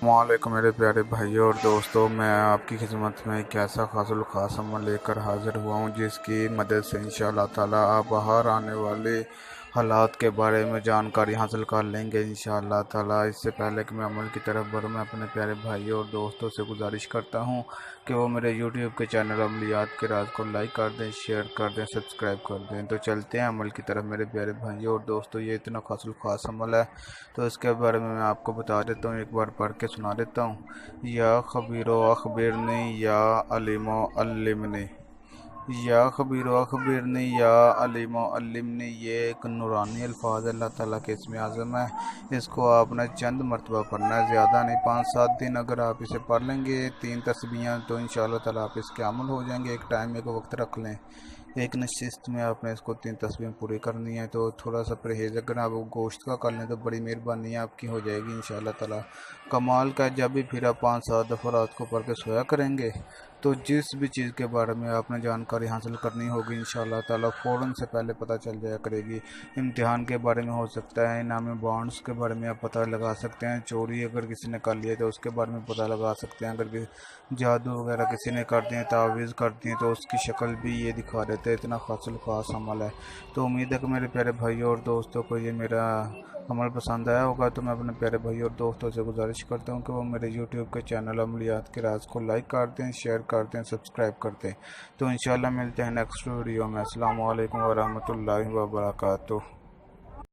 वालेकुम मेरे प्यारे भाइयों और दोस्तों, मैं आपकी खिदमत में एक ऐसा ख़ास अमल लेकर हाज़िर हुआ हूँ जिसकी मदद से इंशाअल्लाह ताला आप बाहर आने वाले हालात के बारे में जानकारी हासिल कर लेंगे इंशाअल्लाह ताला। इससे पहले कि मैं अमल की तरफ बढ़ूँ, मैं अपने प्यारे भाइयों और दोस्तों से गुजारिश करता हूँ कि वो मेरे यूट्यूब के चैनल अमलियात के राज को लाइक कर दें, शेयर कर दें, सब्सक्राइब कर दें। तो चलते हैं अमल की तरफ मेरे प्यारे भाइयों और दोस्तों। ये इतना ख़ास अमल है तो इसके बारे में मैं आपको बता देता हूँ, एक बार पढ़ के सुना देता हूँ। या खबीरो अखबिरनी या अलीमो अल्लिमनी, या खबीरो अखबिरनी या अलीमो अल्लिमनी, ये एक नूरानी अल्फाज अल्लाह ताला के इसमें आज़म है। इसको आपने चंद मरतबा पढ़ना है, ज़्यादा नहीं। 5-7 दिन अगर आप इसे पढ़ लेंगे 3 तस्बीहां, तो इंशाअल्लाह ताला आप इसके अमल हो जाएंगे। एक टाइम एक वक्त रख लें, एक नशिस्त में आपने इसको 3 तस्बीहें पूरी करनी है। तो थोड़ा सा परहेज़ अगर आप गोश्त का कर लें तो बड़ी मेहरबानी आपकी हो जाएगी इंशाअल्लाह ताला। कमाल का, जब भी फिर आप 5-7 दफ़ा रात को पढ़ के सोया करेंगे तो जिस भी चीज़ के बारे में आपने जानकारी हासिल करनी होगी इंशाअल्लाह ताला फ़ौरन से पहले पता चल जाया करेगी। इम्तिहान के बारे में हो सकता है, इनामी बॉन्ड्स के बारे में आप पता लगा सकते हैं, चोरी अगर किसी ने कर लिया तो उसके बारे में पता लगा सकते हैं, अगर जादू वगैरह किसी ने कर दिए, तावीज़ कर दिए, तो उसकी शक्ल भी ये दिखा देते हैं। इतना ख़ास अमल है। तो उम्मीद है कि मेरे प्यारे भाइयों और दोस्तों को ये मेरा अमल पसंद आया होगा। तो मैं अपने प्यारे भाइयों और दोस्तों से गुजारिश करता हूँ कि वो मेरे यूट्यूब के चैनल अमलियात के राज को लाइक कर दें, शेयर कर दें, सब्सक्राइब कर दें। तो इंशाल्लाह मिलते हैं नेक्स्ट वीडियो में। अस्सलाम वालेकुम व रहमतुल्लाहि व बरकातुहू।